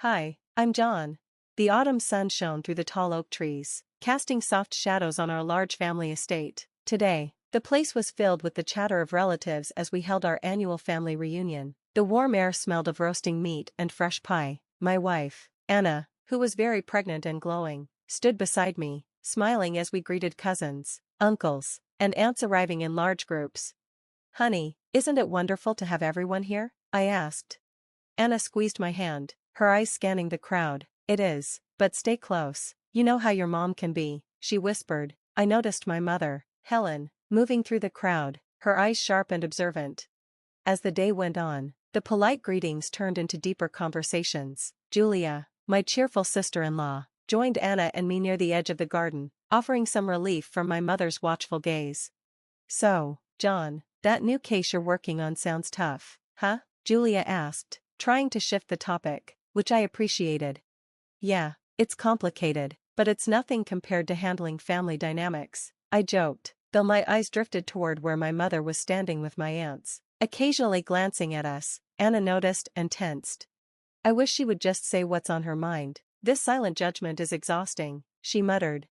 Hi, I'm John. The autumn sun shone through the tall oak trees, casting soft shadows on our large family estate. Today, the place was filled with the chatter of relatives as we held our annual family reunion. The warm air smelled of roasting meat and fresh pie. My wife, Anna, who was very pregnant and glowing, stood beside me, smiling as we greeted cousins, uncles, and aunts arriving in large groups. "Honey, isn't it wonderful to have everyone here?" I asked. Anna squeezed my hand, her eyes scanning the crowd. "It is, but stay close. You know how your mom can be," she whispered. I noticed my mother, Helen, moving through the crowd, her eyes sharp and observant. As the day went on, the polite greetings turned into deeper conversations. Julia, my cheerful sister-in-law, joined Anna and me near the edge of the garden, offering some relief from my mother's watchful gaze. "So, John, that new case you're working on sounds tough, huh?" Julia asked, trying to shift the topic, which I appreciated. "Yeah, it's complicated, but it's nothing compared to handling family dynamics," I joked, though my eyes drifted toward where my mother was standing with my aunts, occasionally glancing at us. Anna noticed and tensed. "I wish she would just say what's on her mind. This silent judgment is exhausting," she muttered.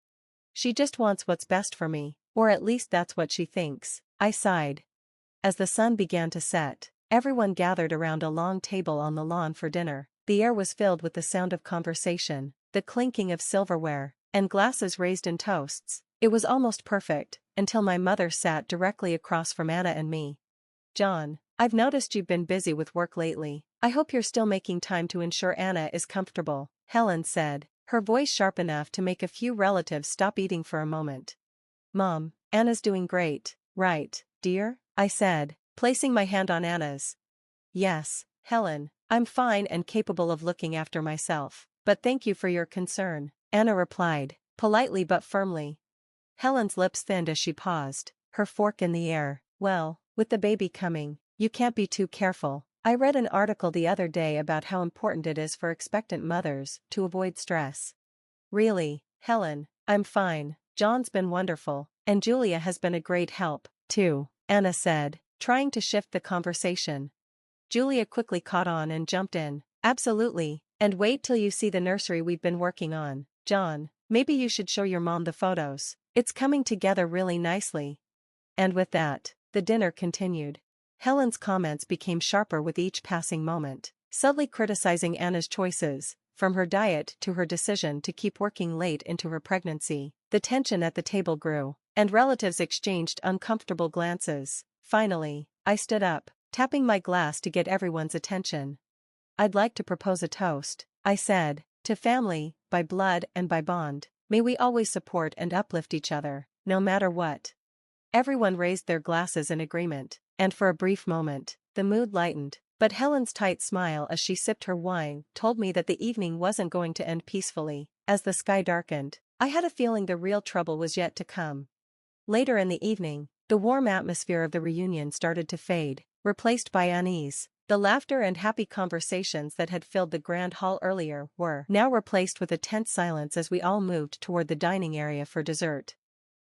"She just wants what's best for me, or at least that's what she thinks," I sighed. As the sun began to set, everyone gathered around a long table on the lawn for dinner. The air was filled with the sound of conversation, the clinking of silverware, and glasses raised in toasts. It was almost perfect, until my mother sat directly across from Anna and me. "John, I've noticed you've been busy with work lately. I hope you're still making time to ensure Anna is comfortable," Helen said, her voice sharp enough to make a few relatives stop eating for a moment. "Mom, Anna's doing great, right, dear?" I said, placing my hand on Anna's. "Yes, Helen, I'm fine and capable of looking after myself, but thank you for your concern," Anna replied, politely but firmly. Helen's lips thinned as she paused, her fork in the air. "Well, with the baby coming, you can't be too careful. I read an article the other day about how important it is for expectant mothers to avoid stress." "Really, Helen, I'm fine. John's been wonderful, and Julia has been a great help, too," Anna said, trying to shift the conversation. Julia quickly caught on and jumped in. "Absolutely, and wait till you see the nursery we've been working on. John, maybe you should show your mom the photos. It's coming together really nicely." And with that, the dinner continued. Helen's comments became sharper with each passing moment, subtly criticizing Anna's choices, from her diet to her decision to keep working late into her pregnancy. The tension at the table grew, and relatives exchanged uncomfortable glances. Finally, I stood up, tapping my glass to get everyone's attention. "I'd like to propose a toast," I said, "to family, by blood and by bond. May we always support and uplift each other, no matter what." Everyone raised their glasses in agreement, and for a brief moment, the mood lightened, but Helen's tight smile as she sipped her wine told me that the evening wasn't going to end peacefully. As the sky darkened, I had a feeling the real trouble was yet to come. Later in the evening, the warm atmosphere of the reunion started to fade, replaced by unease. The laughter and happy conversations that had filled the grand hall earlier were now replaced with a tense silence as we all moved toward the dining area for dessert.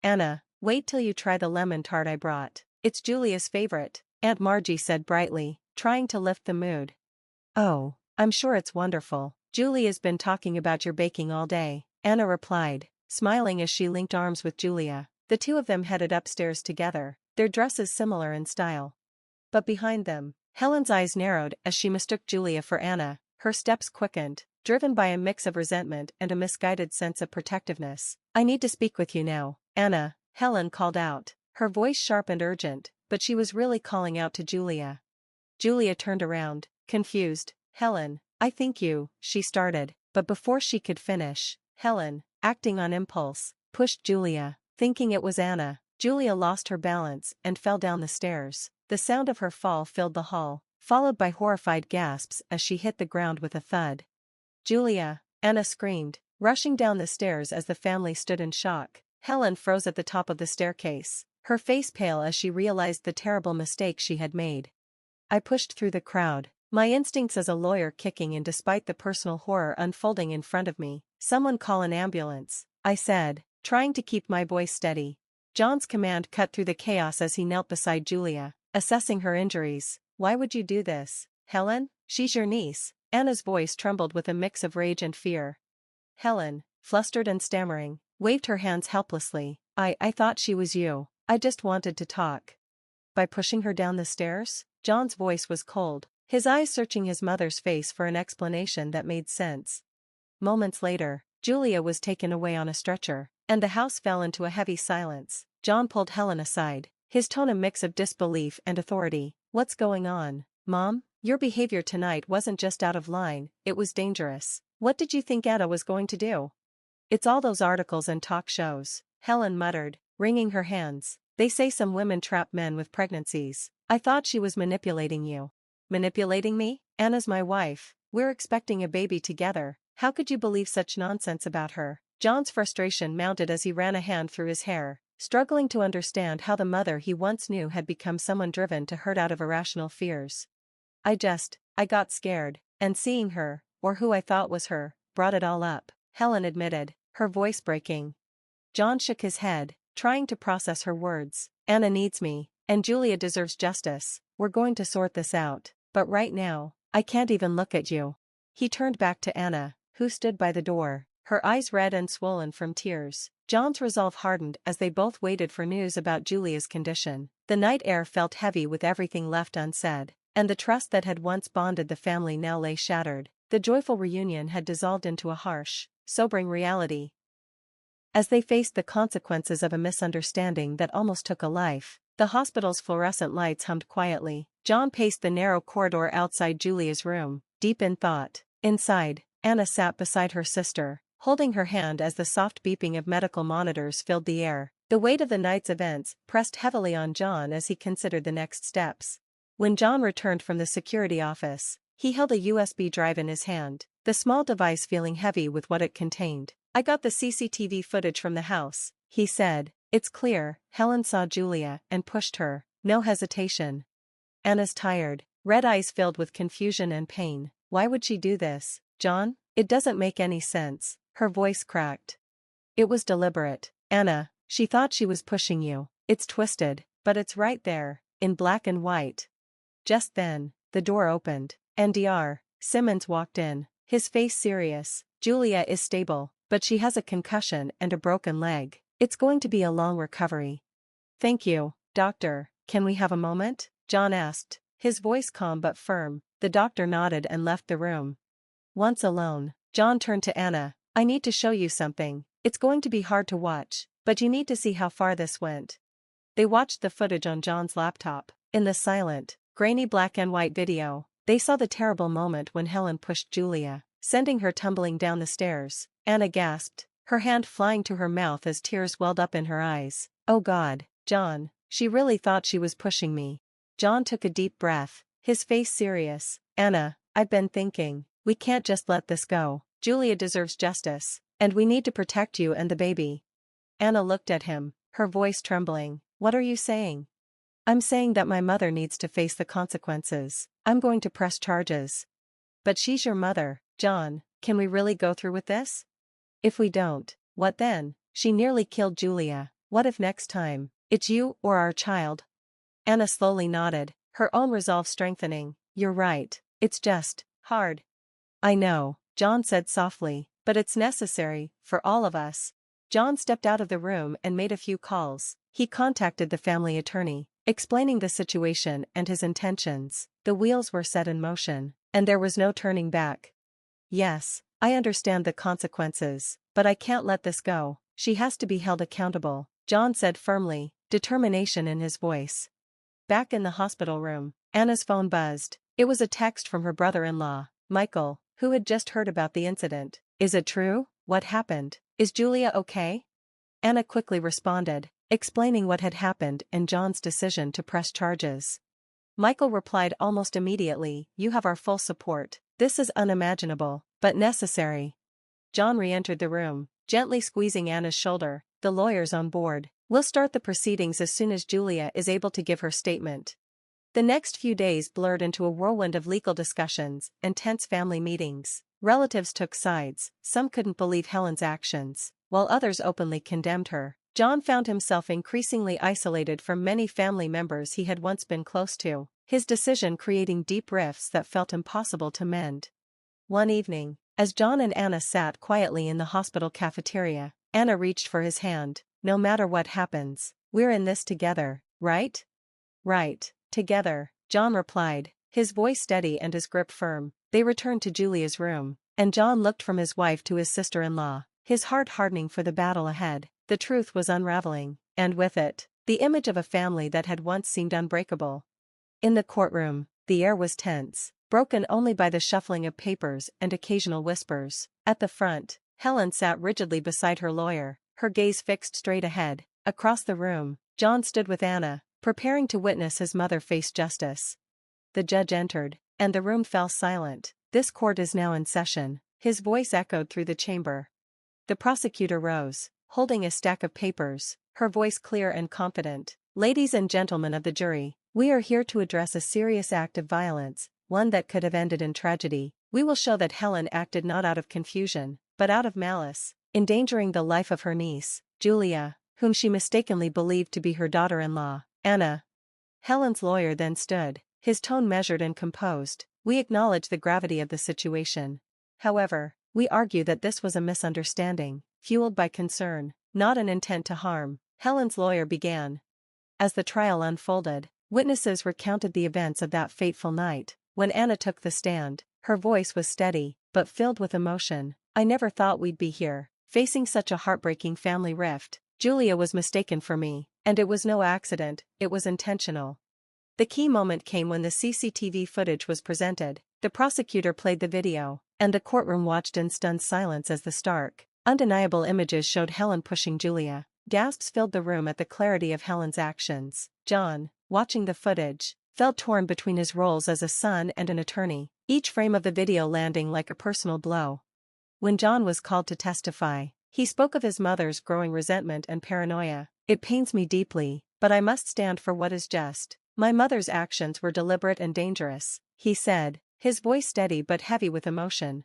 "Anna, wait till you try the lemon tart I brought. It's Julia's favorite," Aunt Margie said brightly, trying to lift the mood. "Oh, I'm sure it's wonderful. Julia's been talking about your baking all day," Anna replied, smiling as she linked arms with Julia. The two of them headed upstairs together, their dresses similar in style. But behind them, Helen's eyes narrowed as she mistook Julia for Anna. Her steps quickened, driven by a mix of resentment and a misguided sense of protectiveness. "I need to speak with you now, Anna," Helen called out, her voice sharp and urgent, but she was really calling out to Julia. Julia turned around, confused. "Helen, I think you," she started, but before she could finish, Helen, acting on impulse, pushed Julia. Thinking it was Anna, Julia lost her balance and fell down the stairs. The sound of her fall filled the hall, followed by horrified gasps as she hit the ground with a thud. "Julia!" Anna screamed, rushing down the stairs as the family stood in shock. Helen froze at the top of the staircase, her face pale as she realized the terrible mistake she had made. I pushed through the crowd, my instincts as a lawyer kicking in despite the personal horror unfolding in front of me. "Someone call an ambulance," I said, trying to keep my voice steady. John's command cut through the chaos as he knelt beside Julia, assessing her injuries. "Why would you do this, Helen? She's your niece. Anna's voice trembled with a mix of rage and fear. Helen, flustered and stammering, waved her hands helplessly. I thought she was you. I just wanted to talk. By pushing her down the stairs? John's voice was cold, his eyes searching his mother's face for an explanation that made sense. Moments later, Julia was taken away on a stretcher, and the house fell into a heavy silence. John pulled Helen aside, his tone a mix of disbelief and authority. What's going on, Mom? Your behavior tonight wasn't just out of line, it was dangerous. What did you think Aita was going to do? It's all those articles and talk shows, Helen muttered, wringing her hands. They say some women trap men with pregnancies. I thought she was manipulating you. Manipulating me? Anna's my wife. We're expecting a baby together. How could you believe such nonsense about her? John's frustration mounted as he ran a hand through his hair, struggling to understand how the mother he once knew had become someone driven to hurt out of irrational fears. I got scared, and seeing her, or who I thought was her, brought it all up, Helen admitted, her voice breaking. John shook his head, trying to process her words. Anna needs me, and Julia deserves justice. We're going to sort this out, but right now, I can't even look at you. He turned back to Anna, who stood by the door, her eyes red and swollen from tears. John's resolve hardened as they both waited for news about Julia's condition. The night air felt heavy with everything left unsaid, and the trust that had once bonded the family now lay shattered. The joyful reunion had dissolved into a harsh, sobering reality. As they faced the consequences of a misunderstanding that almost took a life, the hospital's fluorescent lights hummed quietly. John paced the narrow corridor outside Julia's room, deep in thought. Inside, Anna sat beside her sister, holding her hand as the soft beeping of medical monitors filled the air. The weight of the night's events pressed heavily on John as he considered the next steps. When John returned from the security office, he held a USB drive in his hand, the small device feeling heavy with what it contained. I got the CCTV footage from the house, he said. It's clear. Helen saw Julia and pushed her, no hesitation. Anna's tired, red eyes filled with confusion and pain. Why would she do this, John? It doesn't make any sense. Her voice cracked. It was deliberate, Anna. She thought she was pushing you. It's twisted, but it's right there, in black and white. Just then, the door opened, and Dr. Simmons walked in, his face serious. Julia is stable, but she has a concussion and a broken leg. It's going to be a long recovery. Thank you, doctor. Can we have a moment? John asked, his voice calm but firm. The doctor nodded and left the room. Once alone, John turned to Anna. I need to show you something. It's going to be hard to watch, but you need to see how far this went. They watched the footage on John's laptop. In the silent, grainy black and white video, they saw the terrible moment when Helen pushed Julia, sending her tumbling down the stairs. Anna gasped, her hand flying to her mouth as tears welled up in her eyes. Oh God, John, she really thought she was pushing me. John took a deep breath, his face serious. Anna, I've been thinking, we can't just let this go. Julia deserves justice, and we need to protect you and the baby. Anna looked at him, her voice trembling. What are you saying? I'm saying that my mother needs to face the consequences. I'm going to press charges. But she's your mother, John. Can we really go through with this? If we don't, what then? She nearly killed Julia. What if next time, it's you or our child? Anna slowly nodded, her own resolve strengthening. You're right. It's just hard. I know, John said softly, but it's necessary, for all of us. John stepped out of the room and made a few calls. He contacted the family attorney, explaining the situation and his intentions. The wheels were set in motion, and there was no turning back. Yes, I understand the consequences, but I can't let this go. She has to be held accountable, John said firmly, determination in his voice. Back in the hospital room, Anna's phone buzzed. It was a text from her brother-in-law, Michael, who had just heard about the incident. Is it true? What happened? Is Julia okay? Anna quickly responded, explaining what had happened and John's decision to press charges. Michael replied almost immediately, you have our full support. This is unimaginable, but necessary. John re-entered the room, gently squeezing Anna's shoulder. The lawyer's on board. We'll start the proceedings as soon as Julia is able to give her statement. The next few days blurred into a whirlwind of legal discussions and tense family meetings. Relatives took sides, some couldn't believe Helen's actions, while others openly condemned her. John found himself increasingly isolated from many family members he had once been close to, his decision creating deep rifts that felt impossible to mend. One evening, as John and Anna sat quietly in the hospital cafeteria, Anna reached for his hand. "No matter what happens, we're in this together, right?" "Right, together," John replied, his voice steady and his grip firm. They returned to Julia's room, and John looked from his wife to his sister-in-law, his heart hardening for the battle ahead. The truth was unraveling, and with it, the image of a family that had once seemed unbreakable. In the courtroom, the air was tense, broken only by the shuffling of papers and occasional whispers. At the front, Helen sat rigidly beside her lawyer, her gaze fixed straight ahead. Across the room, John stood with Anna, preparing to witness his mother face justice. The judge entered, and the room fell silent. "This court is now in session," his voice echoed through the chamber. The prosecutor rose, holding a stack of papers, her voice clear and confident. "Ladies and gentlemen of the jury, we are here to address a serious act of violence, one that could have ended in tragedy. We will show that Helen acted not out of confusion, but out of malice, endangering the life of her niece, Julia, whom she mistakenly believed to be her daughter-in-law, Anna." Helen's lawyer then stood, his tone measured and composed. "We acknowledge the gravity of the situation. However, we argue that this was a misunderstanding, fueled by concern, not an intent to harm." Helen's lawyer began. As the trial unfolded, witnesses recounted the events of that fateful night. When Anna took the stand, her voice was steady, but filled with emotion. "I never thought we'd be here, facing such a heartbreaking family rift. Julia was mistaken for me, and it was no accident, it was intentional." The key moment came when the CCTV footage was presented. The prosecutor played the video, and the courtroom watched in stunned silence as the stark, undeniable images showed Helen pushing Julia. Gasps filled the room at the clarity of Helen's actions. John, watching the footage, felt torn between his roles as a son and an attorney, each frame of the video landing like a personal blow. When John was called to testify, he spoke of his mother's growing resentment and paranoia. "It pains me deeply, but I must stand for what is just. My mother's actions were deliberate and dangerous," he said, his voice steady but heavy with emotion.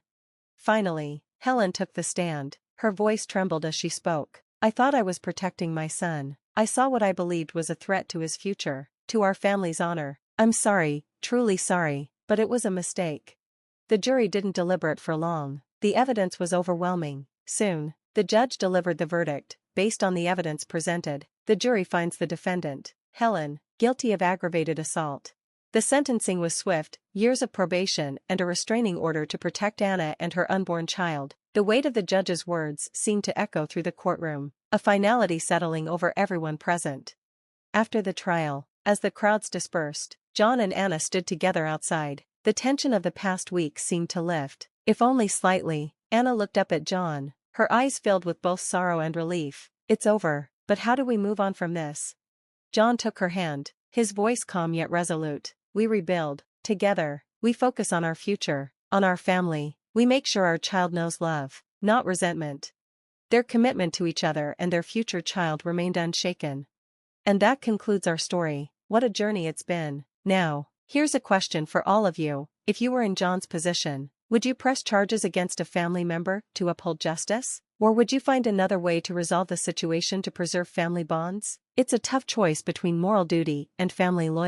Finally, Helen took the stand. Her voice trembled as she spoke. "I thought I was protecting my son. I saw what I believed was a threat to his future, to our family's honor. I'm sorry, truly sorry, but it was a mistake." The jury didn't deliberate for long. The evidence was overwhelming. Soon, the judge delivered the verdict. "Based on the evidence presented, the jury finds the defendant, Helen, guilty of aggravated assault." The sentencing was swift, years of probation and a restraining order to protect Anna and her unborn child. The weight of the judge's words seemed to echo through the courtroom, a finality settling over everyone present. After the trial, as the crowds dispersed, John and Anna stood together outside. The tension of the past week seemed to lift, if only slightly. Anna looked up at John, her eyes filled with both sorrow and relief. "It's over, but how do we move on from this?" John took her hand, his voice calm yet resolute. "We rebuild, together, we focus on our future, on our family, we make sure our child knows love, not resentment." Their commitment to each other and their future child remained unshaken. And that concludes our story. What a journey it's been. Now, here's a question for all of you. If you were in John's position, would you press charges against a family member to uphold justice? Or would you find another way to resolve the situation to preserve family bonds? It's a tough choice between moral duty and family loyalty.